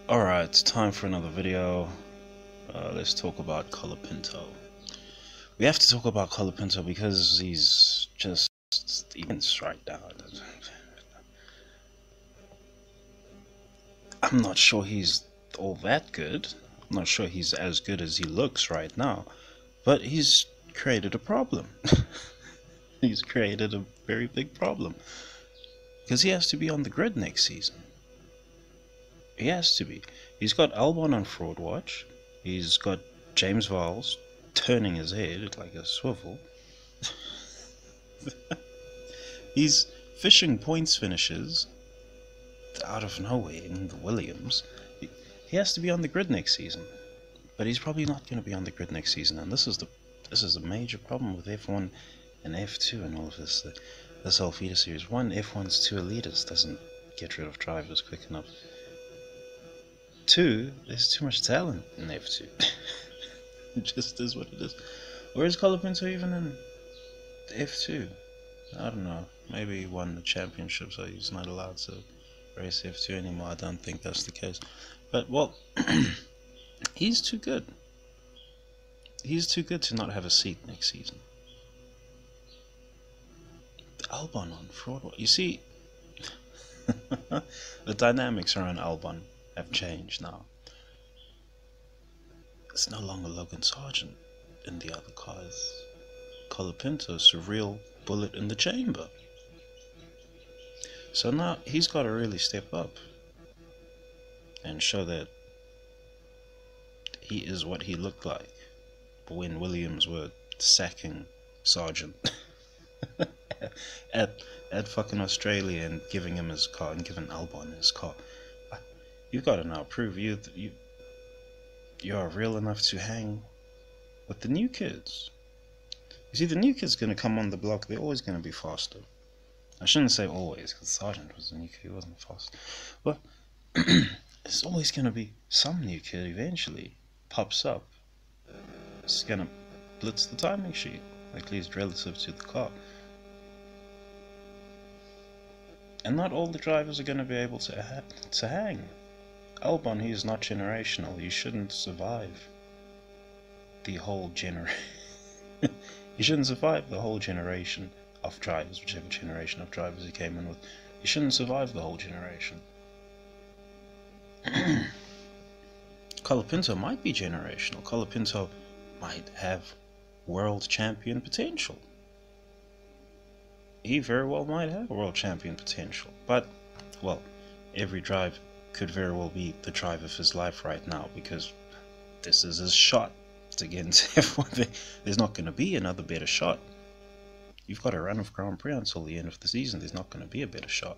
Alright, time for another video. Let's talk about Colapinto. We have to talk about Colapinto because he's just immense right now. I'm not sure he's all that good. I'm not sure he's as good as he looks right now. But he's created a problem. He's created a very big problem. Because he has to be on the grid next season. He has to be. He's got Albon on fraud watch. He's got James Vowles turning his head like a swivel. He's fishing points finishes out of nowhere in the Williams. He has to be on the grid next season, but he's probably not going to be on the grid next season, and this is a major problem with F1 and F2 and all of this. This whole feeder series. One, F1's too elitist, doesn't get rid of drivers quick enough. Two, there's too much talent in F2. It just is what it is. Where is Colapinto even in F2? I don't know. Maybe he won the championship, so he's not allowed to race F2 anymore. I don't think that's the case. But, well, he's too good. He's too good to not have a seat next season. Albon on fraud. You see, the dynamics around Albon have changed now. It's no longer Logan Sargent in the other cars. Colapinto's a real bullet in the chamber. So now he's got to really step up and show that he is what he looked like when Williams were sacking Sargent at fucking Australia and giving him his car and giving Albon his car. You've got to now prove you are real enough to hang with the new kids. You see, the new kids going to come on the block. They're always going to be faster. I shouldn't say always, because Sargent was a new kid. He wasn't fast. But there's always going to be some new kid eventually pops up. It's going to blitz the timing sheet, at least relative to the car. And not all the drivers are going to be able to hang. Albon, he is not generational. You shouldn't survive the whole generation. You shouldn't survive the whole generation of drivers, whichever generation of drivers he came in with. You shouldn't survive the whole generation. Colapinto might be generational. Colapinto might have world champion potential. He very well might have world champion potential. But, well, every drive could very well be the drive of his life right now, because this is his shot to get into F1. There's not going to be another better shot. You've got a run of Grand Prix until the end of the season. There's not going to be a better shot.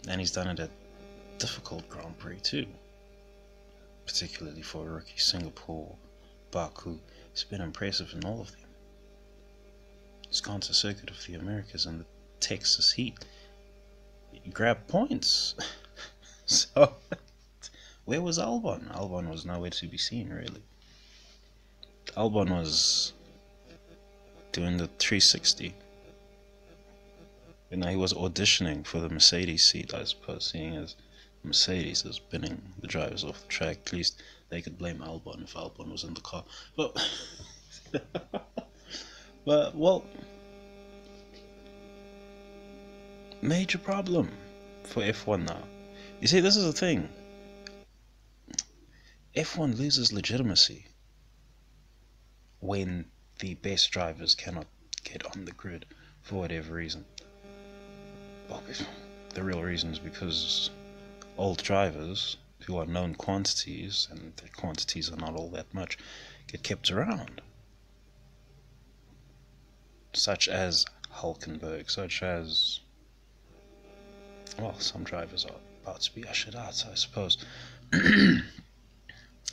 And he's done it at difficult Grand Prix too, particularly for a rookie. Singapore, Baku. It's been impressive in all of them. He's gone to Circuit of the Americas and the Texas heat. He grabbed points. So, where was Albon? Albon was nowhere to be seen, really. Albon was doing the 360. You know, he was auditioning for the Mercedes seat, I suppose, seeing as Mercedes is binning the drivers off the track. At least they could blame Albon if Albon was in the car. But, well, major problem for F1 now. You see, this is the thing. F1 loses legitimacy when the best drivers cannot get on the grid for whatever reason. Well, the real reason is because old drivers who are known quantities, and the quantities are not all that much, get kept around. Such as Hulkenberg, such as, well, some drivers are about to be ushered out, I suppose.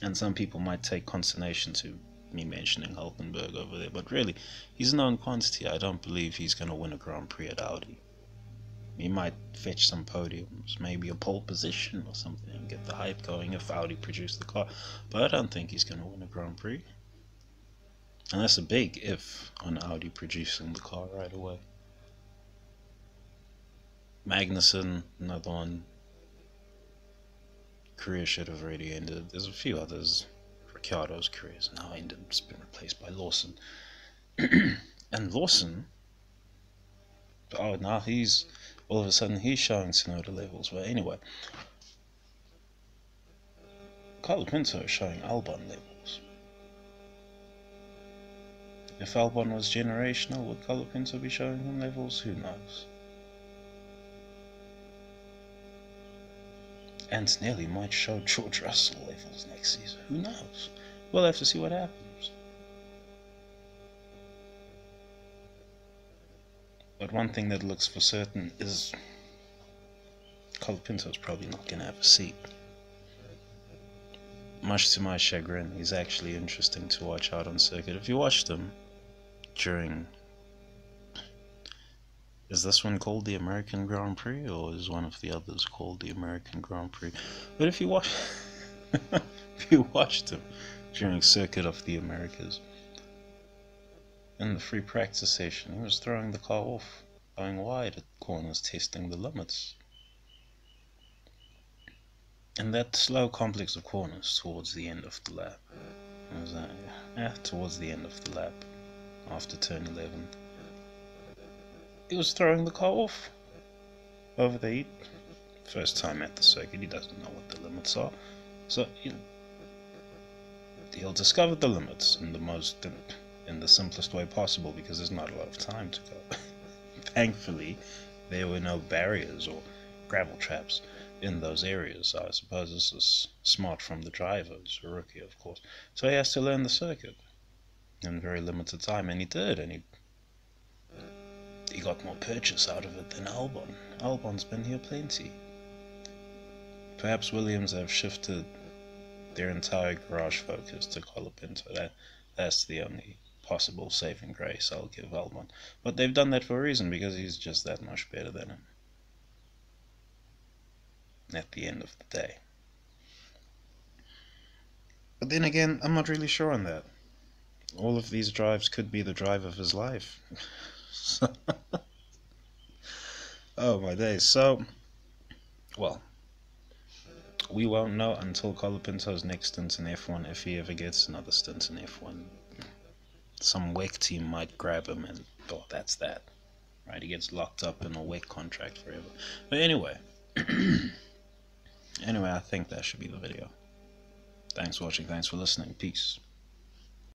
And some people might take consternation to me mentioning Hulkenberg over there, but really, he's a known quantity. I don't believe he's going to win a Grand Prix at Audi. He might fetch some podiums, maybe a pole position or something, and get the hype going if Audi produce the car, but I don't think he's going to win a Grand Prix. And that's a big if on Audi producing the car right away. Magnussen, another one. career should have already ended. There's a few others. Ricciardo's career has now ended. It's been replaced by Lawson. And Lawson, oh, now he's, all of a sudden he's showing Tsunoda levels. But anyway, Colapinto is showing Albon levels. If Albon was generational, would Colapinto be showing him levels? Who knows? Antonelli might show George Russell levels next season. Who knows? We'll have to see what happens. But one thing that looks for certain is Colapinto's probably not going to have a seat. Much to my chagrin, he's actually interesting to watch out on circuit. If you watched him during... Is this one called the American Grand Prix, or is one of the others called the American Grand Prix? But if you watch, if you watched him during Circuit of the Americas, in the free practice session, he was throwing the car off, going wide at corners, testing the limits. And that slow complex of corners towards the end of the lap, towards the end of the lap, after turn 11. He was throwing the car off over the heat. First time at the circuit, he doesn't know what the limits are. So he'll discover the limits in the simplest way possible, because there's not a lot of time to go. Thankfully, there were no barriers or gravel traps in those areas. So I suppose this is smart from the driver. It's a rookie, of course. So he has to learn the circuit in very limited time, and he did, and he got more purchase out of it than Albon. Albon's been here plenty. Perhaps Williams have shifted their entire garage focus to Colapinto. That's the only possible saving grace I'll give Albon. But they've done that for a reason, because he's just that much better than him at the end of the day. But then again, I'm not really sure on that. All of these drives could be the drive of his life. Oh my days. So, well, we won't know until Colapinto's next stint in F1, if he ever gets another stint in F1. Some WEC team might grab him and, oh, that's that. Right, he gets locked up in a WEC contract forever. But anyway, I think that should be the video. Thanks for watching, thanks for listening, peace.